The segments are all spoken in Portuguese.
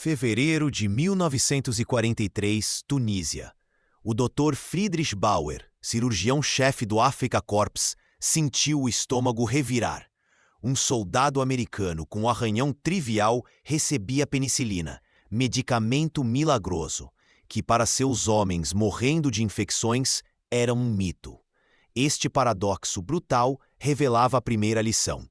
Fevereiro de 1943, Tunísia. O Dr. Friedrich Bauer, cirurgião-chefe do Afrika Korps, sentiu o estômago revirar. Um soldado americano com um arranhão trivial recebia penicilina, medicamento milagroso, que para seus homens morrendo de infecções era um mito. Este paradoxo brutal revelava a primeira lição.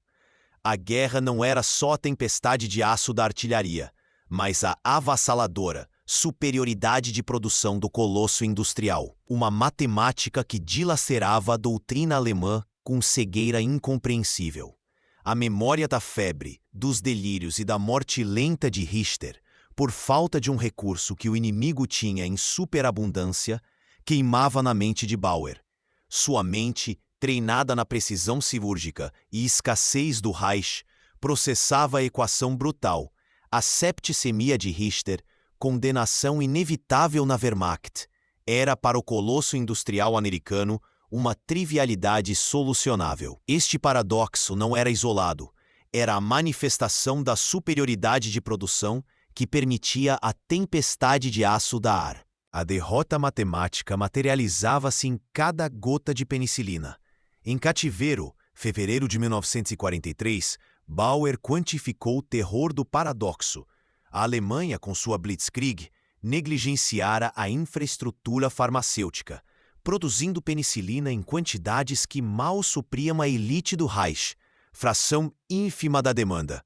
A guerra não era só a tempestade de aço da artilharia, mas a avassaladora superioridade de produção do colosso industrial, uma matemática que dilacerava a doutrina alemã com cegueira incompreensível. A memória da febre, dos delírios e da morte lenta de Richter, por falta de um recurso que o inimigo tinha em superabundância, queimava na mente de Bauer. Sua mente, treinada na precisão cirúrgica e escassez do Reich, processava a equação brutal, a septicemia de Richter, condenação inevitável na Wehrmacht, era para o colosso industrial americano uma trivialidade solucionável. Este paradoxo não era isolado, era a manifestação da superioridade de produção que permitia a tempestade de aço da ar. A derrota matemática materializava-se em cada gota de penicilina. Em cativeiro, fevereiro de 1943, Bauer quantificou o terror do paradoxo. A Alemanha, com sua Blitzkrieg, negligenciara a infraestrutura farmacêutica, produzindo penicilina em quantidades que mal supriam a elite do Reich, fração ínfima da demanda.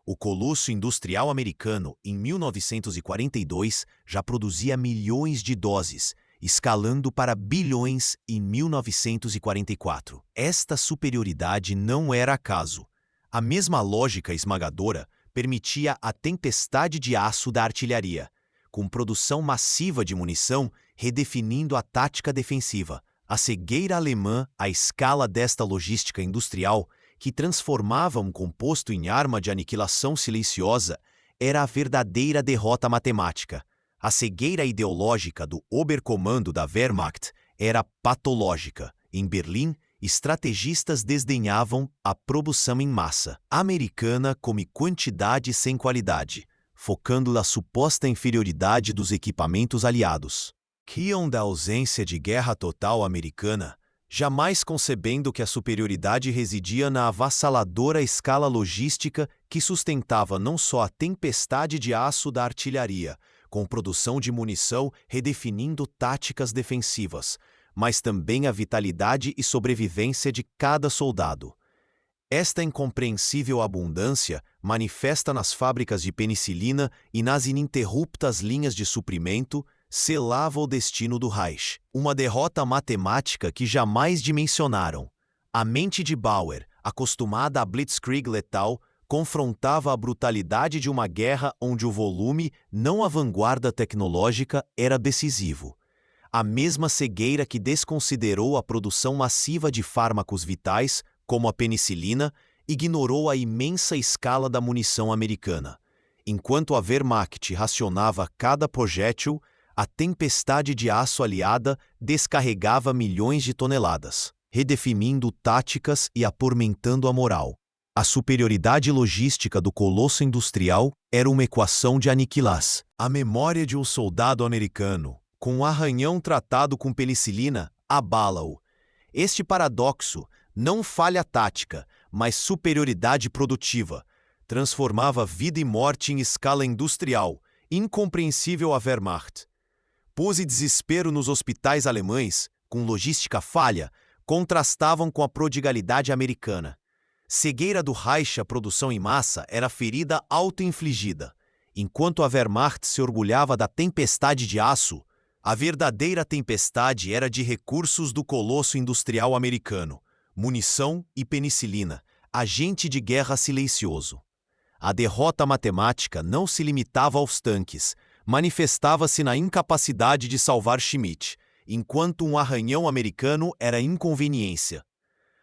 O colosso industrial americano, em 1942, já produzia milhões de doses, escalando para bilhões em 1944. Esta superioridade não era acaso. A mesma lógica esmagadora permitia a tempestade de aço da artilharia, com produção massiva de munição redefinindo a tática defensiva. A cegueira alemã à escala desta logística industrial, que transformava um composto em arma de aniquilação silenciosa, era a verdadeira derrota matemática. A cegueira ideológica do Oberkommando da Wehrmacht era patológica. Em Berlim, estrategistas desdenhavam a produção em massa. A americana come quantidade sem qualidade, focando na suposta inferioridade dos equipamentos aliados. Riam da ausência de guerra total americana, jamais concebendo que a superioridade residia na avassaladora escala logística que sustentava não só a tempestade de aço da artilharia, com produção de munição redefinindo táticas defensivas, mas também a vitalidade e sobrevivência de cada soldado. Esta incompreensível abundância manifesta nas fábricas de penicilina e nas ininterruptas linhas de suprimento, selava o destino do Reich. Uma derrota matemática que jamais dimensionaram. A mente de Bauer, acostumada à blitzkrieg letal, confrontava a brutalidade de uma guerra onde o volume, não a vanguarda tecnológica, era decisivo. A mesma cegueira que desconsiderou a produção massiva de fármacos vitais, como a penicilina, ignorou a imensa escala da munição americana. Enquanto a Wehrmacht racionava cada projétil, a tempestade de aço aliada descarregava milhões de toneladas, redefinindo táticas e atormentando a moral. A superioridade logística do colosso industrial era uma equação de aniquilação. A memória de um soldado americano, com um arranhão tratado com penicilina, abala-o. Este paradoxo, não falha tática, mas superioridade produtiva, transformava vida e morte em escala industrial, incompreensível à Wehrmacht. Pose desespero nos hospitais alemães, com logística falha, contrastavam com a prodigalidade americana. Cegueira do Reich à produção em massa era ferida auto-infligida. Enquanto a Wehrmacht se orgulhava da tempestade de aço, a verdadeira tempestade era de recursos do colosso industrial americano, munição e penicilina, agente de guerra silencioso. A derrota matemática não se limitava aos tanques, manifestava-se na incapacidade de salvar Schmidt, enquanto um arranhão americano era inconveniência.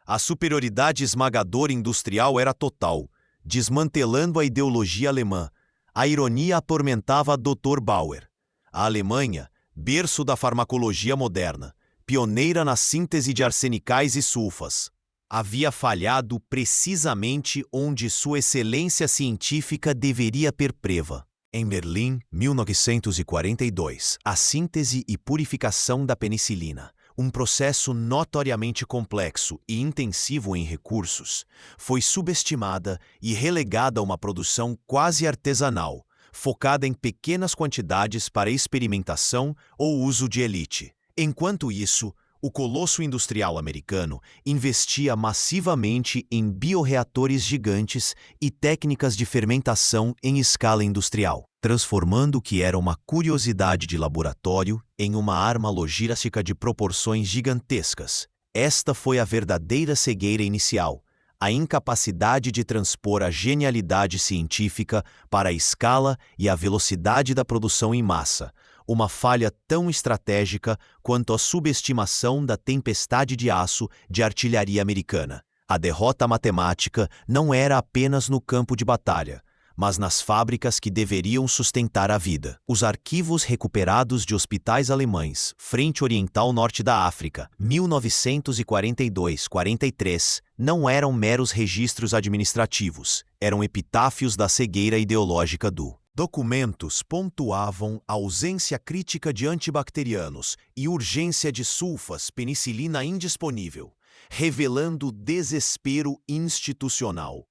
A superioridade esmagadora industrial era total, desmantelando a ideologia alemã. A ironia atormentava Dr. Bauer. A Alemanha, berço da farmacologia moderna, pioneira na síntese de arsenicais e sulfas, havia falhado precisamente onde sua excelência científica deveria perpreva. Em Berlim, 1942, a síntese e purificação da penicilina, um processo notoriamente complexo e intensivo em recursos, foi subestimada e relegada a uma produção quase artesanal, focada em pequenas quantidades para experimentação ou uso de elite. Enquanto isso, o colosso industrial americano investia massivamente em bioreatores gigantes e técnicas de fermentação em escala industrial, transformando o que era uma curiosidade de laboratório em uma arma logística de proporções gigantescas. Esta foi a verdadeira cegueira inicial, a incapacidade de transpor a genialidade científica para a escala e a velocidade da produção em massa, uma falha tão estratégica quanto a subestimação da tempestade de aço de artilharia americana. A derrota matemática não era apenas no campo de batalha, mas nas fábricas que deveriam sustentar a vida. Os arquivos recuperados de hospitais alemães, Frente Oriental Norte da África, 1942-43, não eram meros registros administrativos, eram epitáfios da cegueira ideológica do documentos pontuavam a ausência crítica de antibacterianos e urgência de sulfas penicilina indisponível, revelando desespero institucional.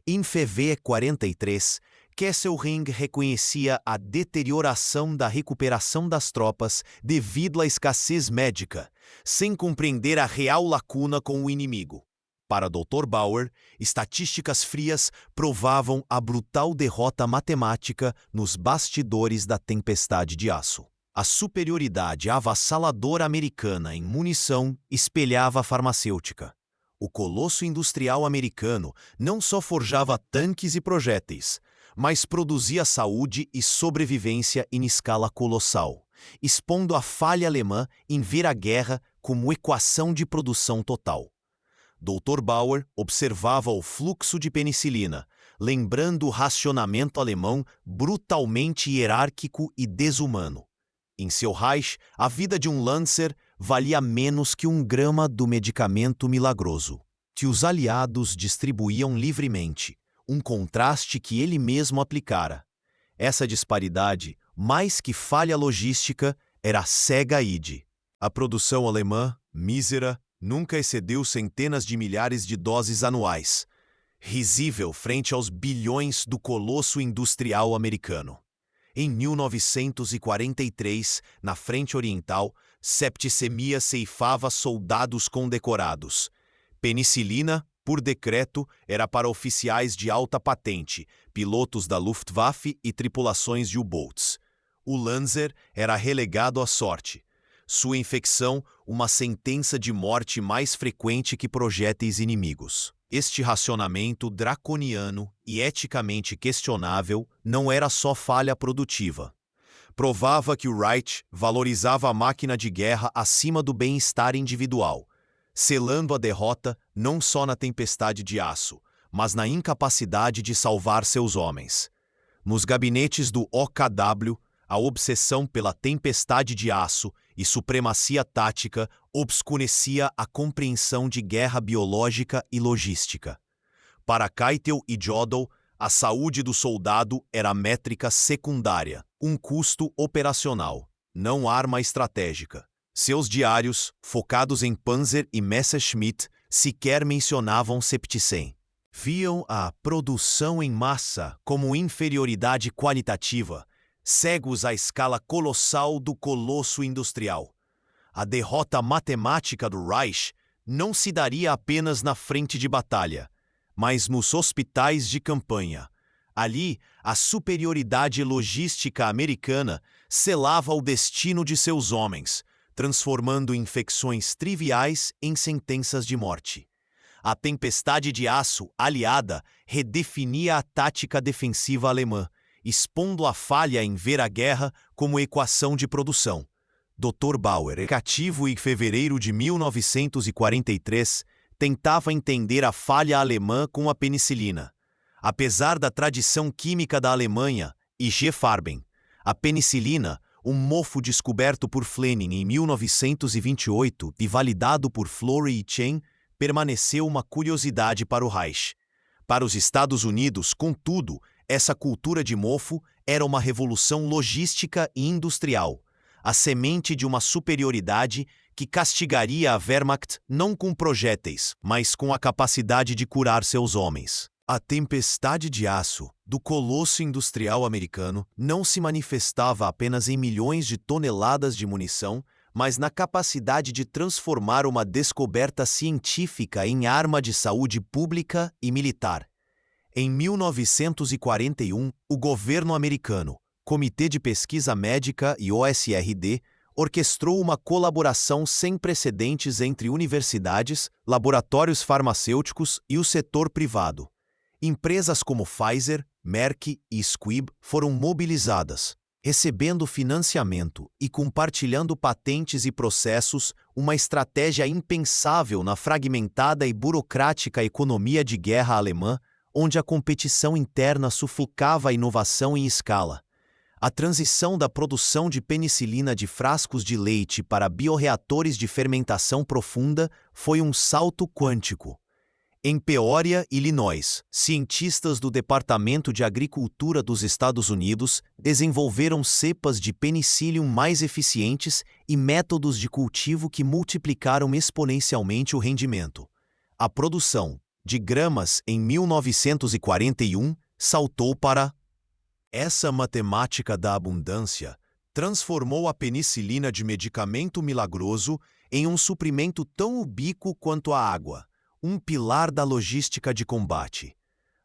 Em fevereiro 43, Kesselring reconhecia a deterioração da recuperação das tropas devido à escassez médica, sem compreender a real lacuna com o inimigo. Para Dr. Bauer, estatísticas frias provavam a brutal derrota matemática nos bastidores da tempestade de aço. A superioridade avassaladora americana em munição espelhava a farmacêutica. O colosso industrial americano não só forjava tanques e projéteis, mas produzia saúde e sobrevivência em escala colossal, expondo a falha alemã em ver a guerra como equação de produção total. Dr. Bauer observava o fluxo de penicilina, lembrando o racionamento alemão brutalmente hierárquico e desumano. Em seu Reich, a vida de um Lancer valia menos que 1 grama do medicamento milagroso, que os aliados distribuíam livremente, um contraste que ele mesmo aplicara. Essa disparidade, mais que falha logística, era cega-ide. A produção alemã, mísera, nunca excedeu centenas de milhares de doses anuais, risível frente aos bilhões do colosso industrial americano. Em 1943, na Frente Oriental, septicemia ceifava soldados condecorados. Penicilina, por decreto, era para oficiais de alta patente, pilotos da Luftwaffe e tripulações de U-boats. O Lancer era relegado à sorte. Sua infecção, uma sentença de morte mais frequente que projéteis inimigos. Este racionamento draconiano e eticamente questionável não era só falha produtiva. Provava que o Reich valorizava a máquina de guerra acima do bem-estar individual, selando a derrota não só na tempestade de aço, mas na incapacidade de salvar seus homens. Nos gabinetes do OKW, a obsessão pela tempestade de aço e supremacia tática obscurecia a compreensão de guerra biológica e logística. Para Keitel e Jodl, a saúde do soldado era métrica secundária, um custo operacional, não arma estratégica. Seus diários, focados em Panzer e Messerschmitt, sequer mencionavam septicem. Viam a produção em massa como inferioridade qualitativa, cegos à escala colossal do colosso industrial. A derrota matemática do Reich não se daria apenas na frente de batalha, mas nos hospitais de campanha. Ali, a superioridade logística americana selava o destino de seus homens, transformando infecções triviais em sentenças de morte. A tempestade de aço aliada redefinia a tática defensiva alemã, expondo a falha em ver a guerra como equação de produção. Dr. Bauer, cativo em fevereiro de 1943, tentava entender a falha alemã com a penicilina. Apesar da tradição química da Alemanha, e G. Farben, a penicilina, um mofo descoberto por Fleming em 1928 e validado por Florey e Chen, permaneceu uma curiosidade para o Reich. Para os Estados Unidos, contudo, Essa cultura de mofo era uma revolução logística e industrial, a semente de uma superioridade que castigaria a Wehrmacht não com projéteis, mas com a capacidade de curar seus homens. A tempestade de aço do colosso industrial americano não se manifestava apenas em milhões de toneladas de munição, mas na capacidade de transformar uma descoberta científica em arma de saúde pública e militar. Em 1941, o governo americano, Comitê de Pesquisa Médica e OSRD, orquestrou uma colaboração sem precedentes entre universidades, laboratórios farmacêuticos e o setor privado. Empresas como Pfizer, Merck e Squibb foram mobilizadas, recebendo financiamento e compartilhando patentes e processos, uma estratégia impensável na fragmentada e burocrática economia de guerra alemã, onde a competição interna sufocava a inovação em escala. A transição da produção de penicilina de frascos de leite para bioreatores de fermentação profunda foi um salto quântico. Em Peoria, Illinois, cientistas do Departamento de Agricultura dos Estados Unidos desenvolveram cepas de penicillium mais eficientes e métodos de cultivo que multiplicaram exponencialmente o rendimento. A produção de gramas em 1941 saltou para... Essa matemática da abundância transformou a penicilina de medicamento milagroso em um suprimento tão ubíquo quanto a água, um pilar da logística de combate.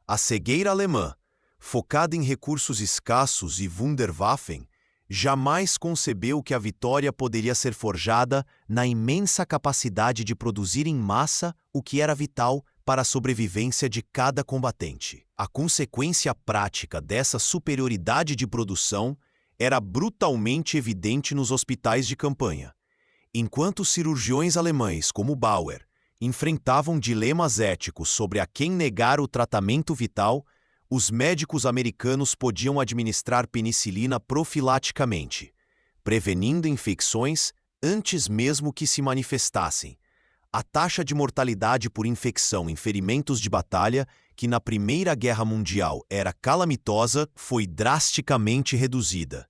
A cegueira alemã, focada em recursos escassos e Wunderwaffen, jamais concebeu que a vitória poderia ser forjada na imensa capacidade de produzir em massa o que era vital para a sobrevivência de cada combatente. A consequência prática dessa superioridade de produção era brutalmente evidente nos hospitais de campanha. Enquanto cirurgiões alemães como Bauer enfrentavam dilemas éticos sobre a quem negar o tratamento vital, os médicos americanos podiam administrar penicilina profilaticamente, prevenindo infecções antes mesmo que se manifestassem. A taxa de mortalidade por infecção em ferimentos de batalha, que na Primeira Guerra Mundial era calamitosa, foi drasticamente reduzida.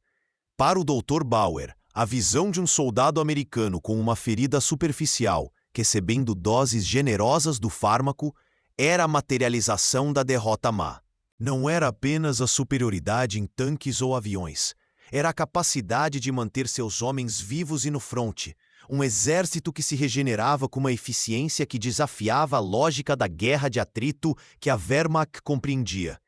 Para o Dr. Bauer, a visão de um soldado americano com uma ferida superficial, recebendo doses generosas do fármaco, era a materialização da derrota má. Não era apenas a superioridade em tanques ou aviões, era a capacidade de manter seus homens vivos e no fronte, um exército que se regenerava com uma eficiência que desafiava a lógica da guerra de atrito que a Wehrmacht compreendia.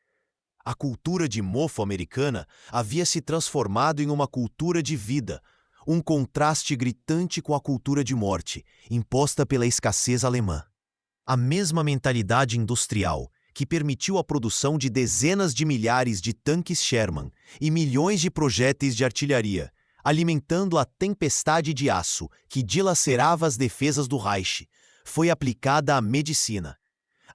A cultura de mofo americana havia se transformado em uma cultura de vida, um contraste gritante com a cultura de morte, imposta pela escassez alemã. A mesma mentalidade industrial que permitiu a produção de dezenas de milhares de tanques Sherman e milhões de projéteis de artilharia, alimentando a tempestade de aço que dilacerava as defesas do Reich, foi aplicada à medicina.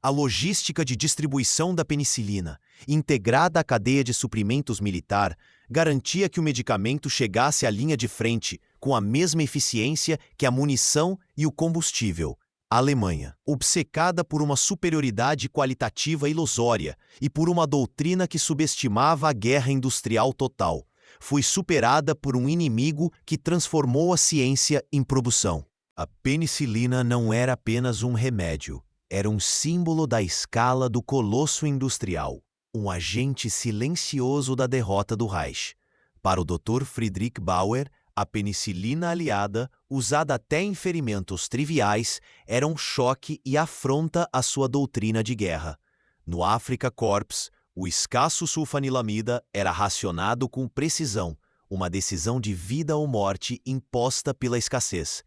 A logística de distribuição da penicilina, integrada à cadeia de suprimentos militar, garantia que o medicamento chegasse à linha de frente com a mesma eficiência que a munição e o combustível. A Alemanha, obcecada por uma superioridade qualitativa ilusória e por uma doutrina que subestimava a guerra industrial total, foi superada por um inimigo que transformou a ciência em produção. A penicilina não era apenas um remédio, era um símbolo da escala do colosso industrial, um agente silencioso da derrota do Reich. Para o Dr. Friedrich Bauer, a penicilina aliada, usada até em ferimentos triviais, era um choque e afronta à sua doutrina de guerra. No Afrika Korps, o escasso sulfanilamida era racionado com precisão, uma decisão de vida ou morte imposta pela escassez.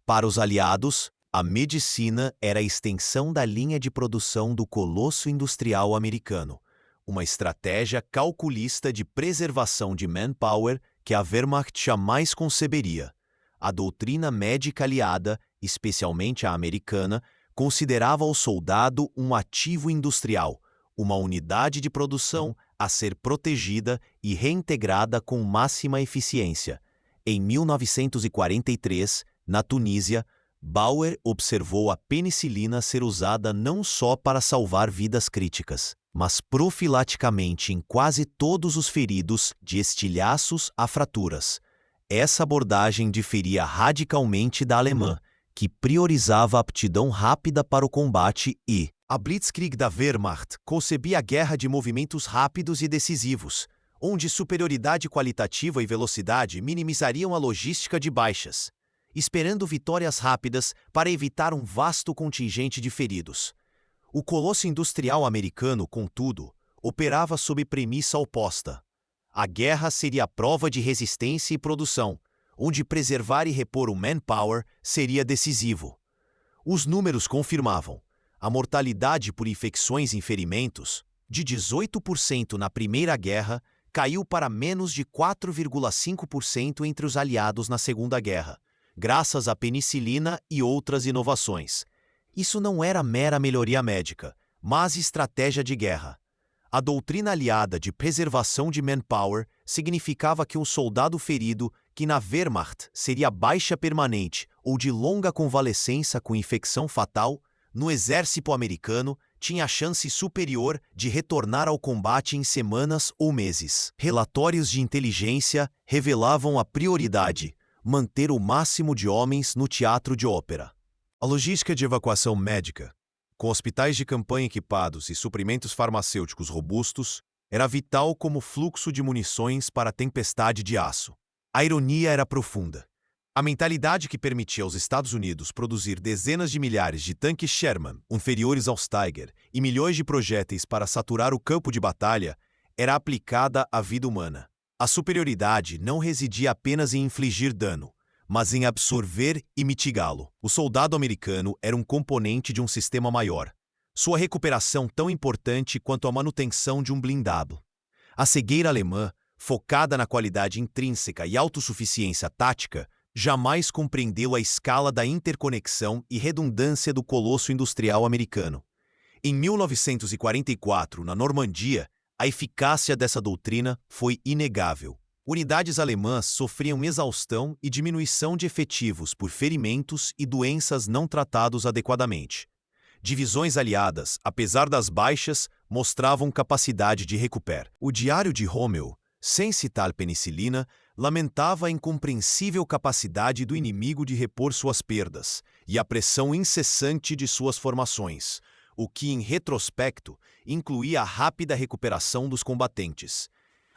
Para os aliados, a medicina era a extensão da linha de produção do colosso industrial americano, uma estratégia calculista de preservação de manpower que a Wehrmacht jamais conceberia. A doutrina médica aliada, especialmente a americana, considerava o soldado um ativo industrial, uma unidade de produção a ser protegida e reintegrada com máxima eficiência. Em 1943, na Tunísia, Bauer observou a penicilina ser usada não só para salvar vidas críticas, mas profilaticamente em quase todos os feridos, de estilhaços a fraturas. Essa abordagem diferia radicalmente da alemã, que priorizava a aptidão rápida para o combate e a Blitzkrieg da Wehrmacht concebia a guerra de movimentos rápidos e decisivos, onde superioridade qualitativa e velocidade minimizariam a logística de baixas, esperando vitórias rápidas para evitar um vasto contingente de feridos. O colosso industrial americano, contudo, operava sob premissa oposta. A guerra seria a prova de resistência e produção, onde preservar e repor o manpower seria decisivo. Os números confirmavam. A mortalidade por infecções e ferimentos, de 18% na Primeira Guerra, caiu para menos de 4,5% entre os aliados na Segunda Guerra, graças à penicilina e outras inovações. Isso não era mera melhoria médica, mas estratégia de guerra. A doutrina aliada de preservação de manpower significava que um soldado ferido, que na Wehrmacht seria baixa permanente ou de longa convalescença com infecção fatal, no exército americano tinha a chance superior de retornar ao combate em semanas ou meses. Relatórios de inteligência revelavam a prioridade: manter o máximo de homens no teatro de ópera. A logística de evacuação médica, com hospitais de campanha equipados e suprimentos farmacêuticos robustos, era vital como fluxo de munições para a tempestade de aço. A ironia era profunda. A mentalidade que permitia aos Estados Unidos produzir dezenas de milhares de tanques Sherman, inferiores aos Tiger, e milhões de projéteis para saturar o campo de batalha, era aplicada à vida humana. A superioridade não residia apenas em infligir dano, mas em absorver e mitigá-lo. O soldado americano era um componente de um sistema maior, sua recuperação tão importante quanto a manutenção de um blindado. A cegueira alemã, focada na qualidade intrínseca e autossuficiência tática, jamais compreendeu a escala da interconexão e redundância do colosso industrial americano. Em 1944, na Normandia, a eficácia dessa doutrina foi inegável. Unidades alemãs sofriam exaustão e diminuição de efetivos por ferimentos e doenças não tratados adequadamente. Divisões aliadas, apesar das baixas, mostravam capacidade de recuperar. O Diário de Rommel, sem citar penicilina, lamentava a incompreensível capacidade do inimigo de repor suas perdas e a pressão incessante de suas formações, o que, em retrospecto, incluía a rápida recuperação dos combatentes.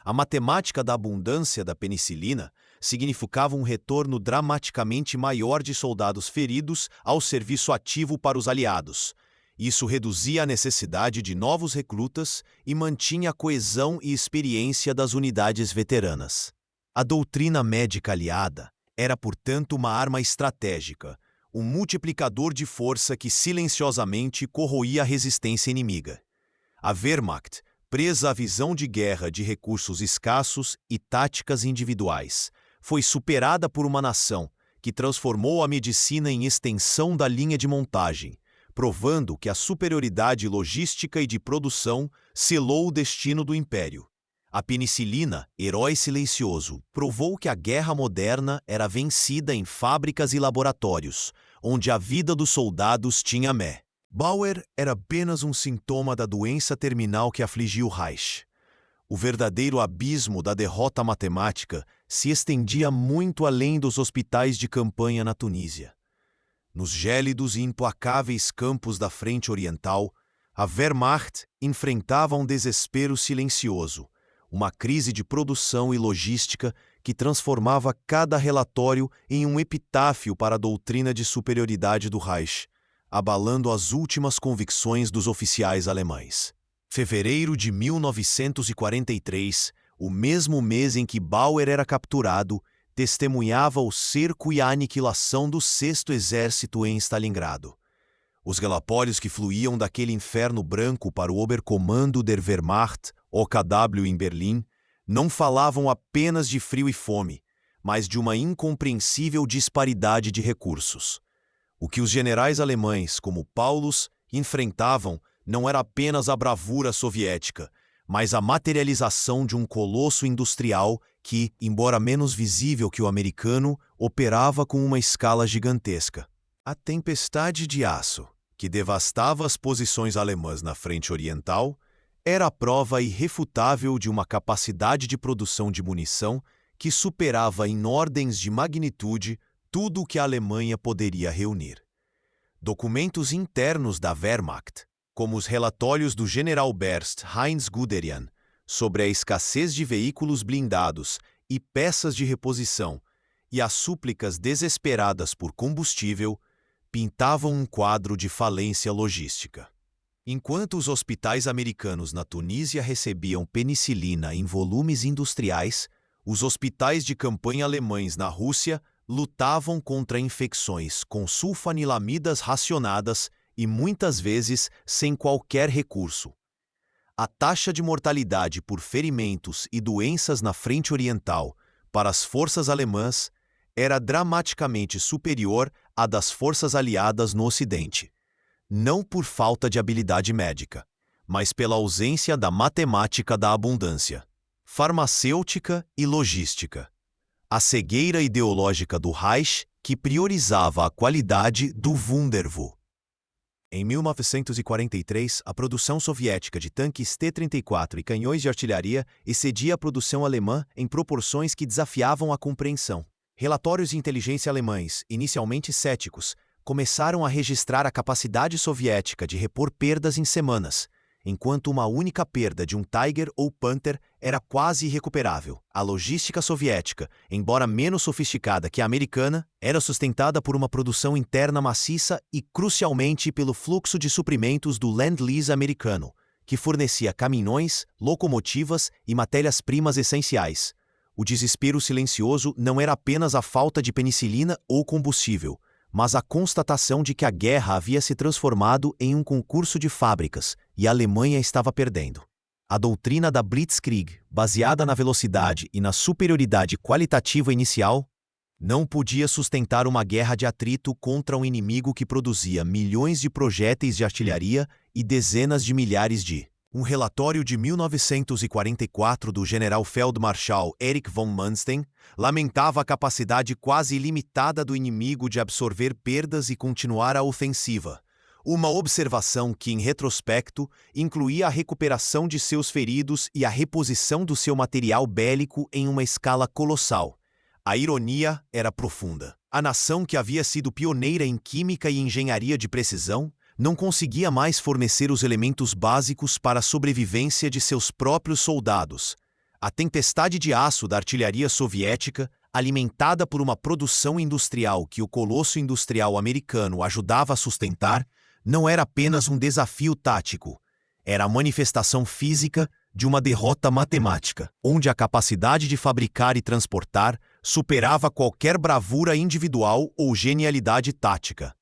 A matemática da abundância da penicilina significava um retorno dramaticamente maior de soldados feridos ao serviço ativo para os aliados. Isso reduzia a necessidade de novos recrutas e mantinha a coesão e experiência das unidades veteranas. A doutrina médica aliada era, portanto, uma arma estratégica, um multiplicador de força que silenciosamente corroía a resistência inimiga. A Wehrmacht, presa à visão de guerra de recursos escassos e táticas individuais, foi superada por uma nação que transformou a medicina em extensão da linha de montagem, provando que a superioridade logística e de produção selou o destino do império. A penicilina, herói silencioso, provou que a guerra moderna era vencida em fábricas e laboratórios, onde a vida dos soldados tinha mé. Bauer era apenas um sintoma da doença terminal que afligia o Reich. O verdadeiro abismo da derrota matemática se estendia muito além dos hospitais de campanha na Tunísia. Nos gélidos e implacáveis campos da frente oriental, a Wehrmacht enfrentava um desespero silencioso, uma crise de produção e logística que transformava cada relatório em um epitáfio para a doutrina de superioridade do Reich, abalando as últimas convicções dos oficiais alemães. Fevereiro de 1943, o mesmo mês em que Bauer era capturado, testemunhava o cerco e a aniquilação do 6º Exército em Stalingrado. Os relatórios que fluíam daquele inferno branco para o Oberkommando der Wehrmacht, OKW em Berlim, não falavam apenas de frio e fome, mas de uma incompreensível disparidade de recursos. O que os generais alemães, como Paulus, enfrentavam não era apenas a bravura soviética, mas a materialização de um colosso industrial que, embora menos visível que o americano, operava com uma escala gigantesca. A tempestade de aço, que devastava as posições alemãs na frente oriental, Era a prova irrefutável de uma capacidade de produção de munição que superava em ordens de magnitude tudo o que a Alemanha poderia reunir. Documentos internos da Wehrmacht, como os relatórios do general-Berst Heinz Guderian sobre a escassez de veículos blindados e peças de reposição e as súplicas desesperadas por combustível, pintavam um quadro de falência logística. Enquanto os hospitais americanos na Tunísia recebiam penicilina em volumes industriais, os hospitais de campanha alemães na Rússia lutavam contra infecções com sulfanilamidas racionadas e muitas vezes sem qualquer recurso. A taxa de mortalidade por ferimentos e doenças na frente oriental para as forças alemãs era dramaticamente superior à das forças aliadas no Ocidente, não por falta de habilidade médica, mas pela ausência da matemática da abundância, farmacêutica e logística. A cegueira ideológica do Reich que priorizava a qualidade do Wunderwaffe. Em 1943, a produção soviética de tanques T-34 e canhões de artilharia excedia a produção alemã em proporções que desafiavam a compreensão. Relatórios de inteligência alemães, inicialmente céticos, começaram a registrar a capacidade soviética de repor perdas em semanas, enquanto uma única perda de um Tiger ou Panther era quase irrecuperável. A logística soviética, embora menos sofisticada que a americana, era sustentada por uma produção interna maciça e, crucialmente, pelo fluxo de suprimentos do Lend-Lease americano, que fornecia caminhões, locomotivas e matérias-primas essenciais. O desespero silencioso não era apenas a falta de penicilina ou combustível, mas a constatação de que a guerra havia se transformado em um concurso de fábricas e a Alemanha estava perdendo. A doutrina da Blitzkrieg, baseada na velocidade e na superioridade qualitativa inicial, não podia sustentar uma guerra de atrito contra um inimigo que produzia milhões de projéteis de artilharia e dezenas de milhares de. Um relatório de 1944 do general-feldmarschall Erich von Manstein lamentava a capacidade quase ilimitada do inimigo de absorver perdas e continuar a ofensiva. Uma observação que, em retrospecto, incluía a recuperação de seus feridos e a reposição do seu material bélico em uma escala colossal. A ironia era profunda. A nação que havia sido pioneira em química e engenharia de precisão não conseguia mais fornecer os elementos básicos para a sobrevivência de seus próprios soldados. A tempestade de aço da artilharia soviética, alimentada por uma produção industrial que o colosso industrial americano ajudava a sustentar, não era apenas um desafio tático. Era a manifestação física de uma derrota matemática, onde a capacidade de fabricar e transportar superava qualquer bravura individual ou genialidade tática.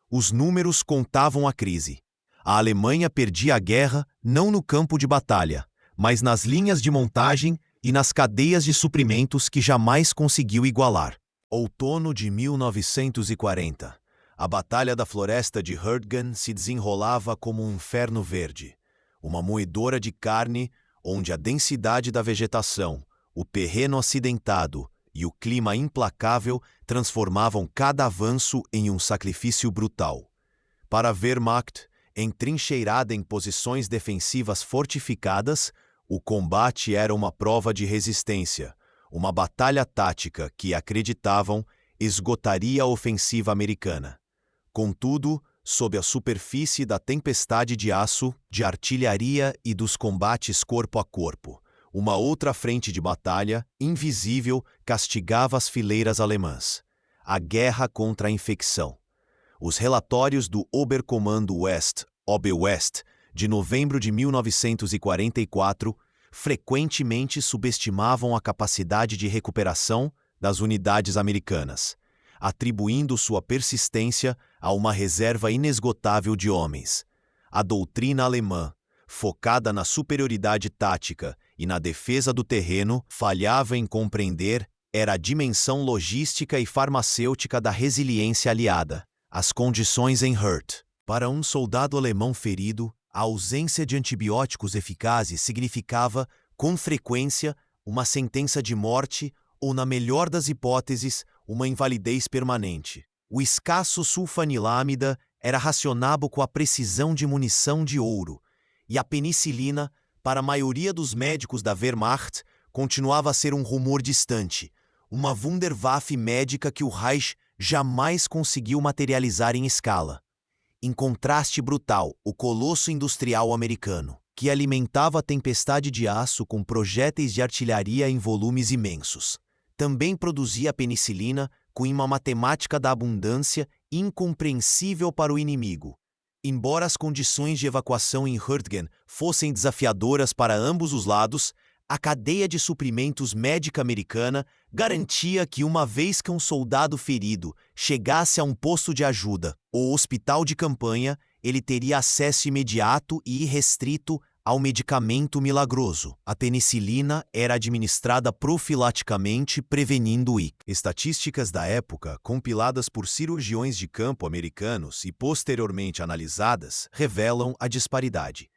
Os números contavam a crise. A Alemanha perdia a guerra não no campo de batalha, mas nas linhas de montagem e nas cadeias de suprimentos que jamais conseguiu igualar. Outono de 1940. A Batalha da Floresta de Hurtgen se desenrolava como um inferno verde. Uma moedora de carne onde a densidade da vegetação, o terreno acidentado e o clima implacável transformavam cada avanço em um sacrifício brutal. Para a Wehrmacht, entrincheirada em posições defensivas fortificadas, o combate era uma prova de resistência, uma batalha tática que, acreditavam, esgotaria a ofensiva americana. Contudo, sob a superfície da tempestade de aço, de artilharia e dos combates corpo a corpo, uma outra frente de batalha, invisível, castigava as fileiras alemãs. A guerra contra a infecção. Os relatórios do Oberkommando West, Oberwest, de novembro de 1944, frequentemente subestimavam a capacidade de recuperação das unidades americanas, atribuindo sua persistência a uma reserva inesgotável de homens. A doutrina alemã, focada na superioridade tática e na defesa do terreno, falhava em compreender era a dimensão logística e farmacêutica da resiliência aliada. As condições em Hurt. Para um soldado alemão ferido, a ausência de antibióticos eficazes significava, com frequência, uma sentença de morte ou, na melhor das hipóteses, uma invalidez permanente. O escasso sulfanilamida era racionado com a precisão de munição de ouro, e a penicilina, para a maioria dos médicos da Wehrmacht, continuava a ser um rumor distante, uma Wunderwaffe médica que o Reich jamais conseguiu materializar em escala. Em contraste brutal, o colosso industrial americano, que alimentava a tempestade de aço com projéteis de artilharia em volumes imensos, também produzia a penicilina com uma matemática da abundância incompreensível para o inimigo. Embora as condições de evacuação em Hürtgen fossem desafiadoras para ambos os lados, a cadeia de suprimentos médica americana garantia que, uma vez que um soldado ferido chegasse a um posto de ajuda ou hospital de campanha, ele teria acesso imediato e irrestrito ao medicamento milagroso. A penicilina era administrada profilaticamente, prevenindo o IC. Estatísticas da época, compiladas por cirurgiões de campo americanos e posteriormente analisadas, revelam a disparidade.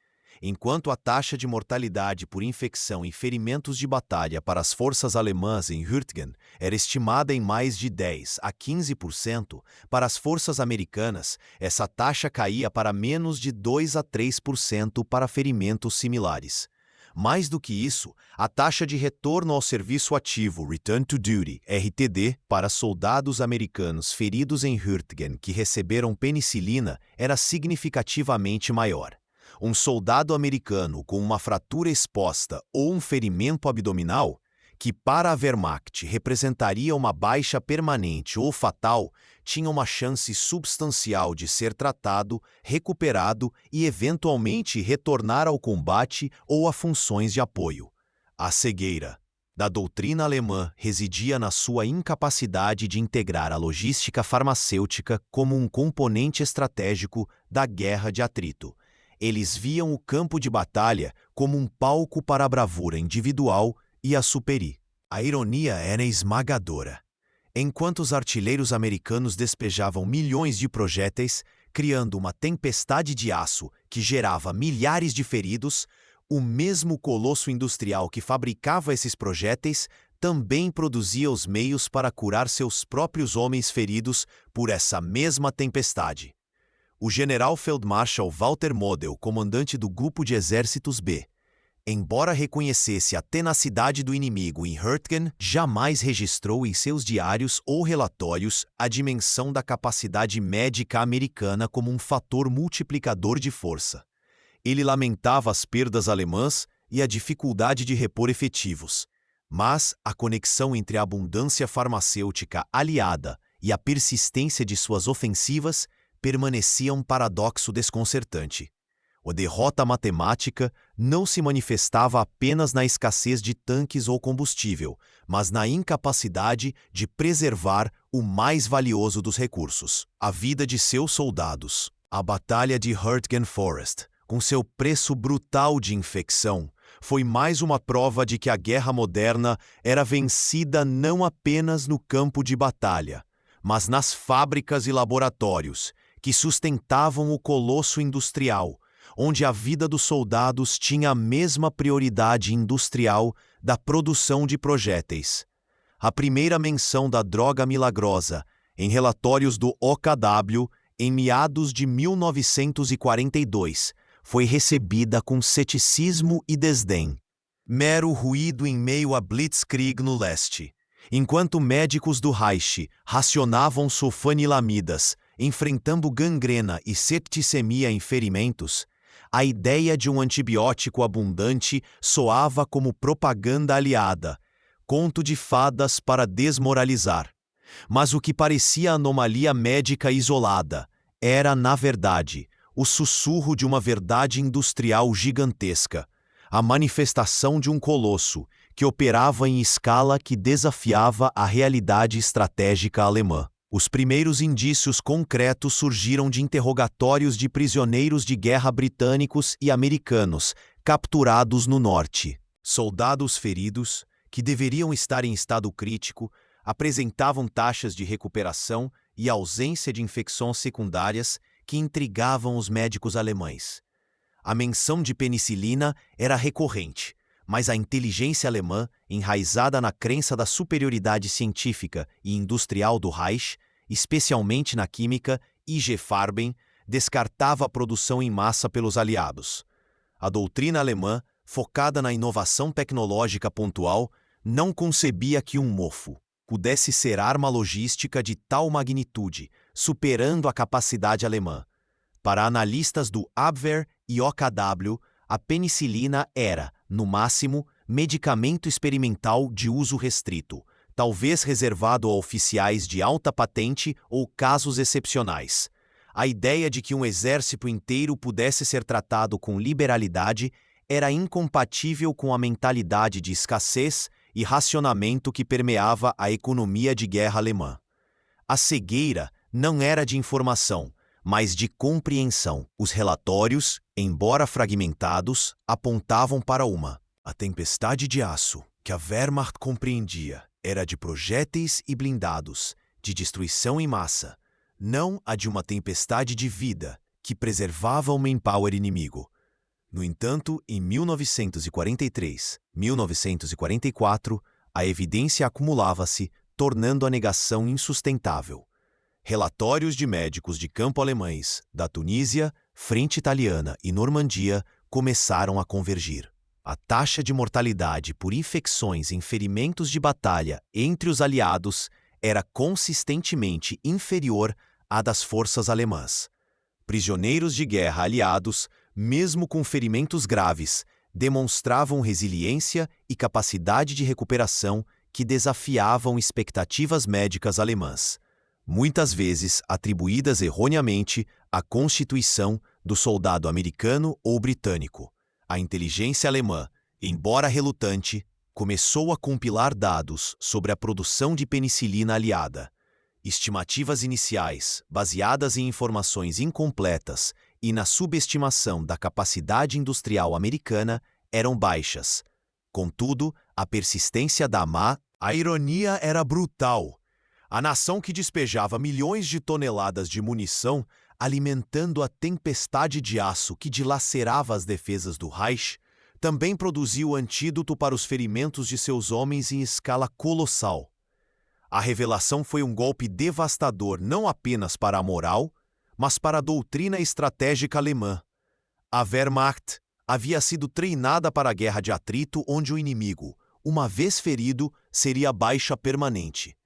Enquanto a taxa de mortalidade por infecção e ferimentos de batalha para as forças alemãs em Hürtgen era estimada em mais de 10 a 15%, para as forças americanas, essa taxa caía para menos de 2 a 3% para ferimentos similares. Mais do que isso, a taxa de retorno ao serviço ativo, Return to Duty, RTD, para soldados americanos feridos em Hürtgen que receberam penicilina era significativamente maior. Um soldado americano com uma fratura exposta ou um ferimento abdominal, que para a Wehrmacht representaria uma baixa permanente ou fatal, tinha uma chance substancial de ser tratado, recuperado e eventualmente retornar ao combate ou a funções de apoio. A cegueira da doutrina alemã residia na sua incapacidade de integrar a logística farmacêutica como um componente estratégico da guerra de atrito. Eles viam o campo de batalha como um palco para a bravura individual e a superi. A ironia era esmagadora. Enquanto os artilheiros americanos despejavam milhões de projéteis, criando uma tempestade de aço que gerava milhares de feridos, o mesmo colosso industrial que fabricava esses projéteis também produzia os meios para curar seus próprios homens feridos por essa mesma tempestade. O general Feldmarschall Walter Model, comandante do Grupo de Exércitos B, embora reconhecesse a tenacidade do inimigo em Hürtgen, jamais registrou em seus diários ou relatórios a dimensão da capacidade médica americana como um fator multiplicador de força. Ele lamentava as perdas alemãs e a dificuldade de repor efetivos, mas a conexão entre a abundância farmacêutica aliada e a persistência de suas ofensivas permanecia um paradoxo desconcertante. A derrota matemática não se manifestava apenas na escassez de tanques ou combustível, mas na incapacidade de preservar o mais valioso dos recursos, a vida de seus soldados. A Batalha de Hürtgen Forest, com seu preço brutal de infecção, foi mais uma prova de que a guerra moderna era vencida não apenas no campo de batalha, mas nas fábricas e laboratórios que sustentavam o colosso industrial, onde a vida dos soldados tinha a mesma prioridade industrial da produção de projéteis. A primeira menção da droga milagrosa, em relatórios do OKW, em meados de 1942, foi recebida com ceticismo e desdém. Mero ruído em meio a blitzkrieg no leste. Enquanto médicos do Reich racionavam sulfanilamidas, enfrentando gangrena e septicemia em ferimentos, a ideia de um antibiótico abundante soava como propaganda aliada, conto de fadas para desmoralizar. Mas o que parecia anomalia médica isolada era, na verdade, o sussurro de uma verdade industrial gigantesca, a manifestação de um colosso que operava em escala que desafiava a realidade estratégica alemã. Os primeiros indícios concretos surgiram de interrogatórios de prisioneiros de guerra britânicos e americanos capturados no norte. Soldados feridos, que deveriam estar em estado crítico, apresentavam taxas de recuperação e ausência de infecções secundárias que intrigavam os médicos alemães. A menção de penicilina era recorrente, mas a inteligência alemã, enraizada na crença da superioridade científica e industrial do Reich, especialmente na química, IG Farben, descartava a produção em massa pelos aliados. A doutrina alemã focada na inovação tecnológica pontual, não concebia que um mofo pudesse ser arma logística de tal magnitude, superando a capacidade alemã. Para analistas do Abwehr e OKW, a penicilina era, no máximo, medicamento experimental de uso restrito, talvez reservado a oficiais de alta patente ou casos excepcionais. A ideia de que um exército inteiro pudesse ser tratado com liberalidade era incompatível com a mentalidade de escassez e racionamento que permeava a economia de guerra alemã. A cegueira não era de informação, mas de compreensão. Os relatórios, embora fragmentados, apontavam para a tempestade de aço que a Wehrmacht compreendia era de projéteis e blindados, de destruição em massa, não a de uma tempestade de vida que preservava o manpower inimigo. No entanto, em 1943, 1944, a evidência acumulava-se, tornando a negação insustentável. Relatórios de médicos de campo alemães, da Tunísia, Frente Italiana e Normandia começaram a convergir. A taxa de mortalidade por infecções em ferimentos de batalha entre os aliados era consistentemente inferior à das forças alemãs. Prisioneiros de guerra aliados, mesmo com ferimentos graves, demonstravam resiliência e capacidade de recuperação que desafiavam expectativas médicas alemãs, muitas vezes atribuídas erroneamente à constituição do soldado americano ou britânico. A inteligência alemã, embora relutante, começou a compilar dados sobre a produção de penicilina aliada. Estimativas iniciais, baseadas em informações incompletas e na subestimação da capacidade industrial americana, eram baixas. Contudo, a persistência a ironia era brutal. A nação que despejava milhões de toneladas de munição, alimentando a tempestade de aço que dilacerava as defesas do Reich, também produziu o antídoto para os ferimentos de seus homens em escala colossal. A revelação foi um golpe devastador não apenas para a moral, mas para a doutrina estratégica alemã. A Wehrmacht havia sido treinada para a guerra de atrito onde o inimigo, uma vez ferido, seria baixa permanente.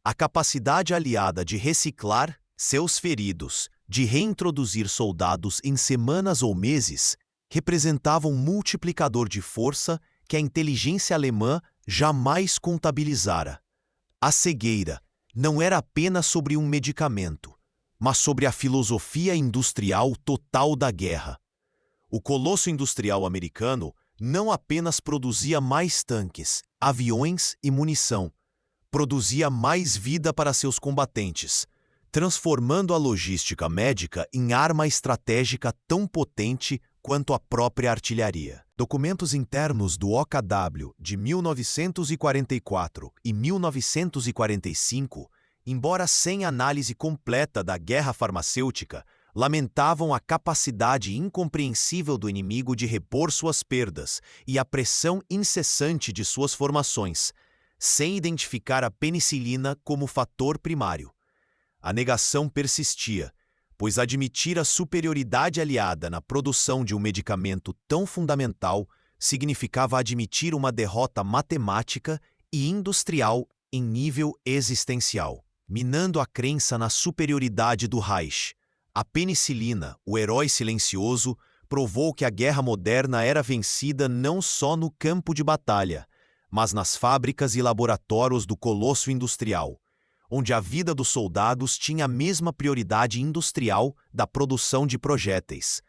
A capacidade aliada de reciclar seus feridos, de reintroduzir soldados em semanas ou meses, representava um multiplicador de força que a inteligência alemã jamais contabilizara. A cegueira não era apenas sobre um medicamento, mas sobre a filosofia industrial total da guerra. O colosso industrial americano não apenas produzia mais tanques, aviões e munição, produzia mais vida para seus combatentes, transformando a logística médica em arma estratégica tão potente quanto a própria artilharia. Documentos internos do OKW de 1944 e 1945, embora sem análise completa da guerra farmacêutica, lamentavam a capacidade incompreensível do inimigo de repor suas perdas e a pressão incessante de suas formações, sem identificar a penicilina como fator primário. A negação persistia, pois admitir a superioridade aliada na produção de um medicamento tão fundamental significava admitir uma derrota matemática e industrial em nível existencial, minando a crença na superioridade do Reich. A penicilina, o herói silencioso, provou que a guerra moderna era vencida não só no campo de batalha, mas nas fábricas e laboratórios do colosso industrial, onde a vida dos soldados tinha a mesma prioridade industrial da produção de projéteis.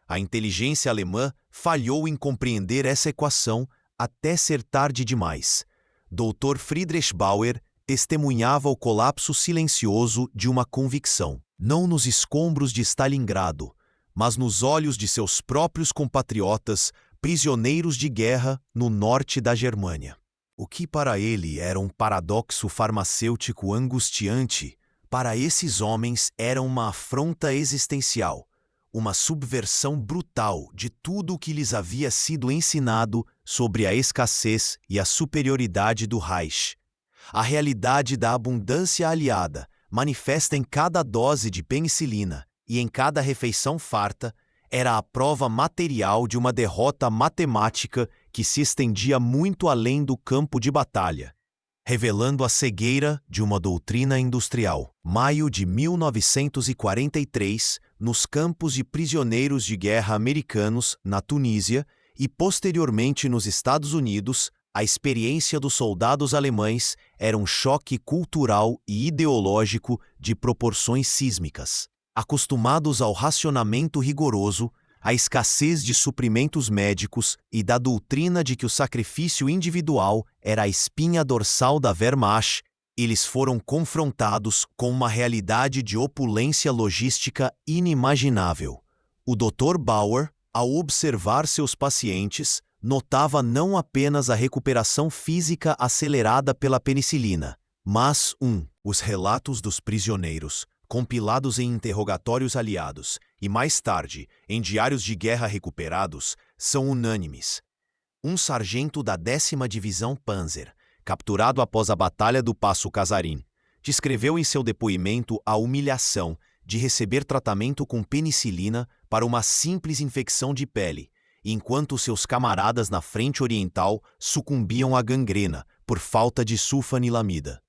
A inteligência alemã falhou em compreender essa equação até ser tarde demais. Dr. Friedrich Bauer testemunhava o colapso silencioso de uma convicção, não nos escombros de Stalingrado, mas nos olhos de seus próprios compatriotas, prisioneiros de guerra no norte da Germânia. O que para ele era um paradoxo farmacêutico angustiante, para esses homens era uma afronta existencial, uma subversão brutal de tudo o que lhes havia sido ensinado sobre a escassez e a superioridade do Reich. A realidade da abundância aliada, manifesta em cada dose de penicilina e em cada refeição farta, era a prova material de uma derrota matemática que se estendia muito além do campo de batalha, revelando a cegueira de uma doutrina industrial. Maio de 1943, nos campos de prisioneiros de guerra americanos na Tunísia e posteriormente nos Estados Unidos, a experiência dos soldados alemães era um choque cultural e ideológico de proporções sísmicas. Acostumados ao racionamento rigoroso, à escassez de suprimentos médicos e da doutrina de que o sacrifício individual era a espinha dorsal da Wehrmacht, eles foram confrontados com uma realidade de opulência logística inimaginável. O Dr. Bauer, ao observar seus pacientes, notava não apenas a recuperação física acelerada pela penicilina, mas os relatos dos prisioneiros, compilados em interrogatórios aliados e, mais tarde, em diários de guerra recuperados, são unânimes. Um sargento da 10ª Divisão Panzer, capturado após a Batalha do Passo Casarim, descreveu em seu depoimento a humilhação de receber tratamento com penicilina para uma simples infecção de pele, enquanto seus camaradas na frente oriental sucumbiam à gangrena por falta de sulfanilamida.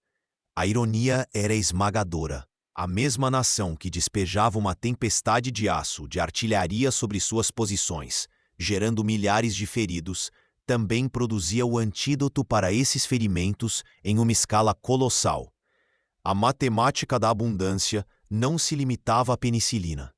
A ironia era esmagadora. A mesma nação que despejava uma tempestade de aço de artilharia sobre suas posições, gerando milhares de feridos, também produzia o antídoto para esses ferimentos em uma escala colossal. A matemática da abundância não se limitava à penicilina.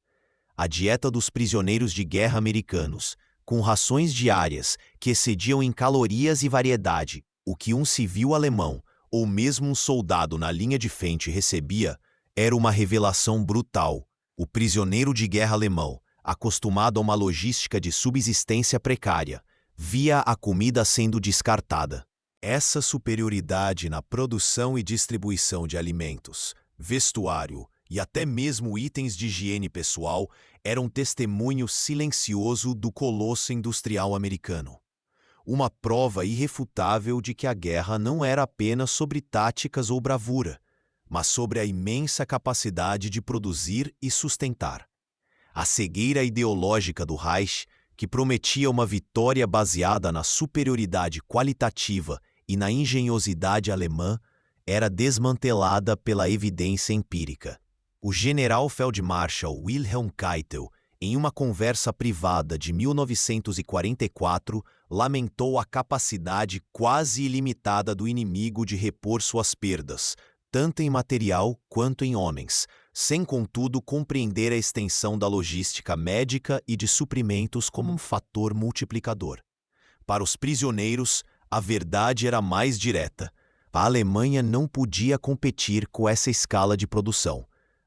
A dieta dos prisioneiros de guerra americanos, com rações diárias que excediam em calorias e variedade o que um civil alemão ou mesmo um soldado na linha de frente recebia, era uma revelação brutal. O prisioneiro de guerra alemão, acostumado a uma logística de subsistência precária, via a comida sendo descartada. Essa superioridade na produção e distribuição de alimentos, vestuário e até mesmo itens de higiene pessoal era um testemunho silencioso do colosso industrial americano. Uma prova irrefutável de que a guerra não era apenas sobre táticas ou bravura, mas sobre a imensa capacidade de produzir e sustentar. A cegueira ideológica do Reich, que prometia uma vitória baseada na superioridade qualitativa e na engenhosidade alemã, era desmantelada pela evidência empírica. O general Feldmarschall Wilhelm Keitel, em uma conversa privada de 1944, lamentou a capacidade quase ilimitada do inimigo de repor suas perdas, tanto em material quanto em homens, sem contudo compreender a extensão da logística médica e de suprimentos como um fator multiplicador. Para os prisioneiros, a verdade era mais direta. A Alemanha não podia competir com essa escala de produção.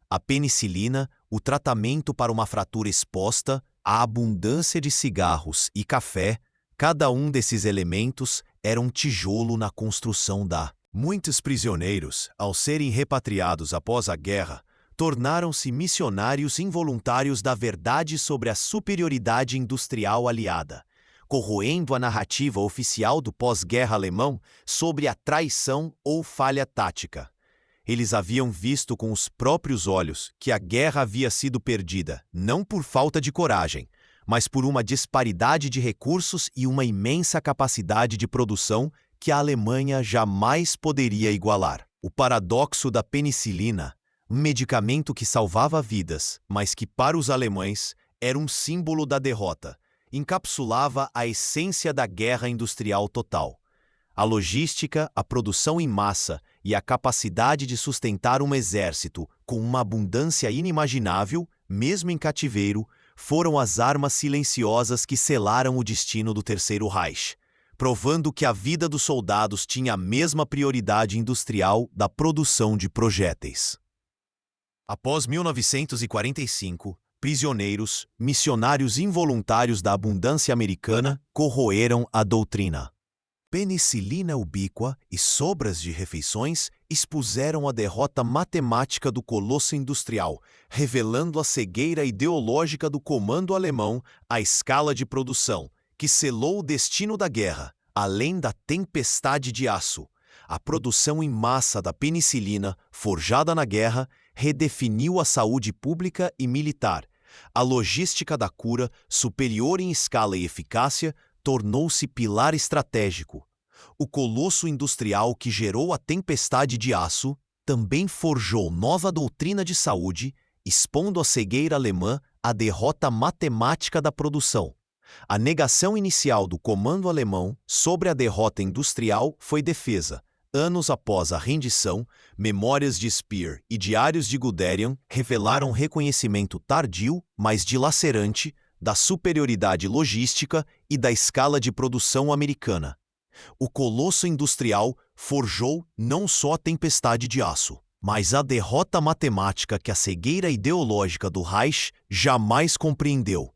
A penicilina, o tratamento para uma fratura exposta, a abundância de cigarros e café, cada um desses elementos era um tijolo na construção da. Muitos prisioneiros, ao serem repatriados após a guerra, tornaram-se missionários involuntários da verdade sobre a superioridade industrial aliada, corroendo a narrativa oficial do pós-guerra alemão sobre a traição ou falha tática. Eles haviam visto com os próprios olhos que a guerra havia sido perdida, não por falta de coragem, mas por uma disparidade de recursos e uma imensa capacidade de produção que a Alemanha jamais poderia igualar. O paradoxo da penicilina, um medicamento que salvava vidas, mas que para os alemães era um símbolo da derrota, encapsulava a essência da guerra industrial total. A logística, a produção em massa e a capacidade de sustentar um exército com uma abundância inimaginável, mesmo em cativeiro, foram as armas silenciosas que selaram o destino do Terceiro Reich, provando que a vida dos soldados tinha a mesma prioridade industrial da produção de projéteis. Após 1945, prisioneiros, missionários involuntários da abundância americana, corroeram a doutrina. Penicilina ubíqua e sobras de refeições expuseram a derrota matemática do colosso industrial, revelando a cegueira ideológica do comando alemão à escala de produção, que selou o destino da guerra. Além da tempestade de aço, a produção em massa da penicilina, forjada na guerra, redefiniu a saúde pública e militar, A logística da cura, superior em escala e eficácia, tornou-se pilar estratégico. O colosso industrial que gerou a tempestade de aço também forjou nova doutrina de saúde, expondo à cegueira alemã a derrota matemática da produção. A negação inicial do comando alemão sobre a derrota industrial foi defesa. Anos após a rendição, memórias de Speer e diários de Guderian revelaram reconhecimento tardio, mas dilacerante, da superioridade logística e da escala de produção americana. O colosso industrial forjou não só a tempestade de aço, mas a derrota matemática que a cegueira ideológica do Reich jamais compreendeu.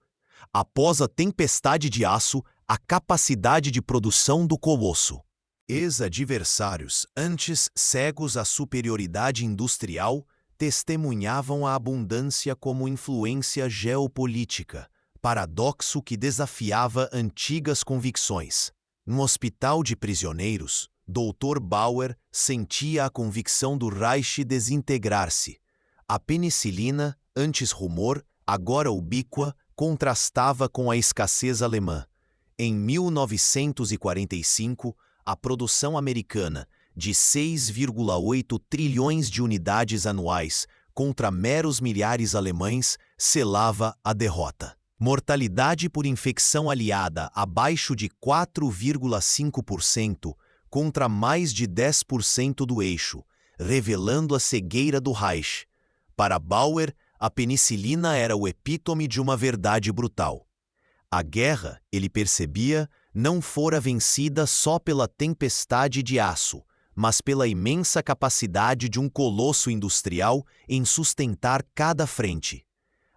Após a tempestade de aço, a capacidade de produção do colosso. Ex-adversários, antes cegos à superioridade industrial, testemunhavam a abundância como influência geopolítica, paradoxo que desafiava antigas convicções. No hospital de prisioneiros, Dr. Bauer sentia a convicção do Reich desintegrar-se. A penicilina, antes rumor, agora ubíqua, contrastava com a escassez alemã. Em 1945, a produção americana, de 6,8 trilhões de unidades anuais contra meros milhares alemães, selava a derrota. Mortalidade por infecção aliada abaixo de 4,5% contra mais de 10% do eixo, revelando a cegueira do Reich. Para Bauer, a penicilina era o epítome de uma verdade brutal. A guerra, ele percebia, não fora vencida só pela tempestade de aço, mas pela imensa capacidade de um colosso industrial em sustentar cada frente.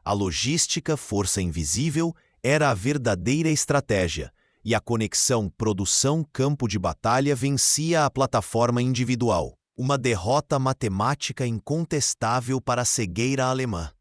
A logística, força invisível, era a verdadeira estratégia, e a conexão produção-campo de batalha vencia a plataforma individual. Uma derrota matemática incontestável para a cegueira alemã.